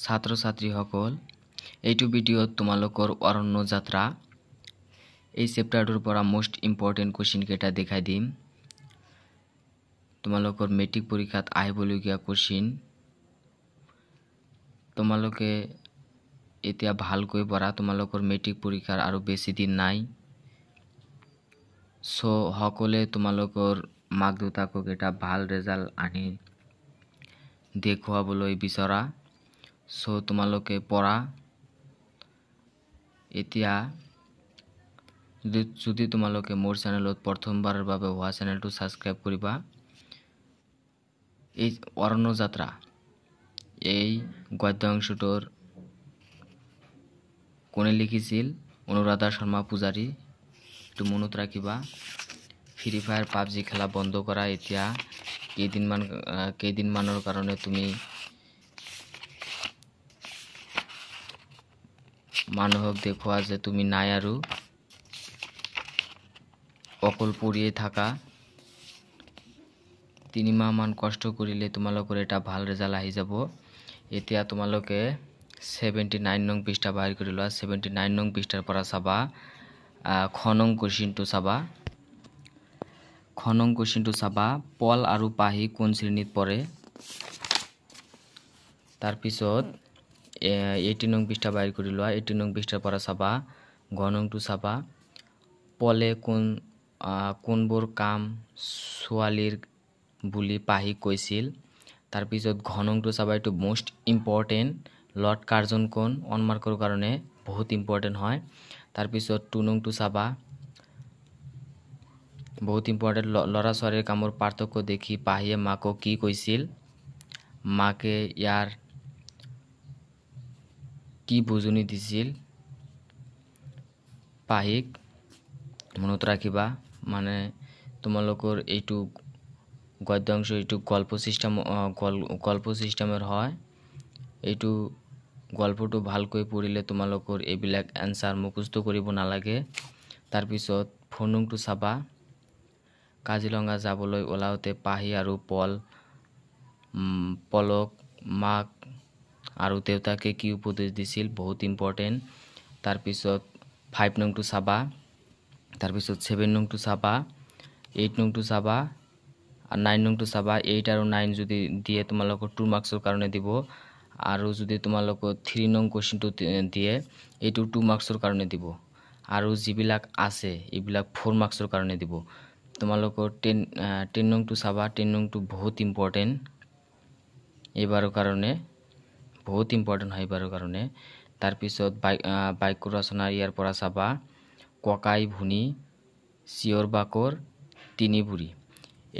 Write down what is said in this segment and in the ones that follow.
ছাত্ৰ ছাত্ৰীসকল এইটো ভিডিঅ'ত তোমালোকৰ অৰণ্য যাত্ৰা এই চেপ্টাৰটোৰ পৰা মোস্ট ইম্পৰ্টেন্ট কোৱেশ্চন কেইটা দেখাই দিম। তোমালোকৰ মেট্ৰিক পৰীক্ষাত আহিবলগীয়া কোৱেশ্চন তোমালোকে এতিয়া ভালকৈ পঢ়া। তোমালোকৰ মেট্ৰিক পৰীক্ষাৰ আৰু বেছি দিন নাই। সো সকলে তোমালোকৰ মাক দেউতাকক এটা ভাল ৰেজাল্ট আনি দেখুৱাবলৈ বিচৰা। সো তোমালোকে পড়া। এতিয়া যদি তোমালোকে মোৰ চেনেলত প্ৰথমবাৰৰ বাবে হোৱা চেনেলটো সাবস্ক্ৰাইব কৰিবা। এই অৰণ্য যাত্ৰা এই গদ্য অংশটোৰ কোনে লিখিছিল? অনুৰাধা শৰ্মা পূজাৰী। একটু মনত ৰাখিবা। ফ্ৰী ফায়াৰ পাবজি খেলা বন্ধ কৰা। এতিয়া কেইদিনমানৰ কাৰণে তুমি মানুহক দেখুৱা যে তুমি নাই আৰু অকল পঢ়িয়ে থাকা। 3 মাহ মান কষ্ট কৰিলে তোমালোকৰ এটা ভাল ৰেজাল্ট আহি যাব। এতিয়া তোমালোকে 79 নং পৃষ্ঠা বাহিৰ কৰি লোৱা। 79 নং পৃষ্ঠাৰ পৰা চাবা খ নং কোৱেশ্চনটো চাবা। খ নং কোৱেশ্চনটো চাবা পল আৰু পাহি কোন শ্ৰেণীত পৰে। তাৰ পিছত 80 নং পৃষ্ঠা বাহিৰ কৰি লোৱা। 80 নং পৃষ্ঠাৰ পৰা চাবা গ নংটো চাবা পলে কোনবোৰ কাম ছোৱালীৰ বুলি পাহি কৈছিল। তাৰ পিছত ঘ নংটো চাবা, এইটো মোস্ট ইম্পৰ্টেন্ট। লৰ্ড কাৰ্জন কোন? অন মাৰ্কৰ কাৰণে বহুত ইম্পৰ্টেন্ট হয়। তাৰ পিছত 2 নংটো চাবা, বহুত ইম্পৰ্টেন্ট। ল'ৰা ছোৱালীৰ কামৰ পাৰ্থক্য দেখি পাহিয়ে মাকক কি কৈছিল? মাকে ইয়াৰ কি বুজনি দিছিল? পাহিক মনত ৰাখিবা। মানে তোমালোকৰ এইটো গদ্য অংশ, এইটো গল্প সিস্টেমৰ হয়। এইটো গল্পটো ভালকৈ পঢ়িলে তোমালোকৰ এইবিলাক এনসাৰ মুখস্থ কৰিব নালাগে। তাৰ পিছত 4 নংটো চাবা কাজিৰঙা যাবলৈ ওলাওতে পাহি আৰু পলক মাক আৰু দেউতাকে কি উপদেশ দিছিল? বহুত ইম্পৰ্টেন্ট। তাৰ পিছত 5 নংটো চাবা। তাৰ পিছত 7 নংটো চাবা, 8 নংটো চাবা আৰু 9 নংটো চাবা। 8 আৰু 9 যদি দিয়ে তোমালোকৰ 2 মাৰ্কসৰ কাৰণে দিব, আৰু যদি তোমালোকৰ 3 নং কোৱেশ্চনটো দিয়ে এইটো 2 মাৰ্কসৰ কাৰণে দিব, আৰু যিবিলাক আছে এইবিলাক 4 মাৰ্কসৰ কাৰণে দিব। তোমালোকৰ 10 নংটো চাবা। 10 নংটো বহুত ইম্পৰ্টেন্ট এইবাৰৰ কাৰণে, বহুত ইম্পৰ্টেন্ট হয় এইবাৰৰ কাৰণে। তাৰ পিছত বাক্য ৰচনা ইয়াৰ পৰা চাবা ককাই ভুনি চিঞৰ বাকৰ তিনি বুঢ়ী।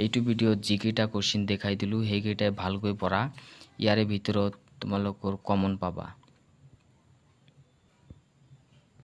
এইটো ভিডিঅ'ত যিকেইটা কোৱেশ্চন দেখাই দিলো সেইকেইটাই ভালকৈ পঢ়া। ইয়াৰে ভিতৰত তোমালোকৰ কমন পাবা।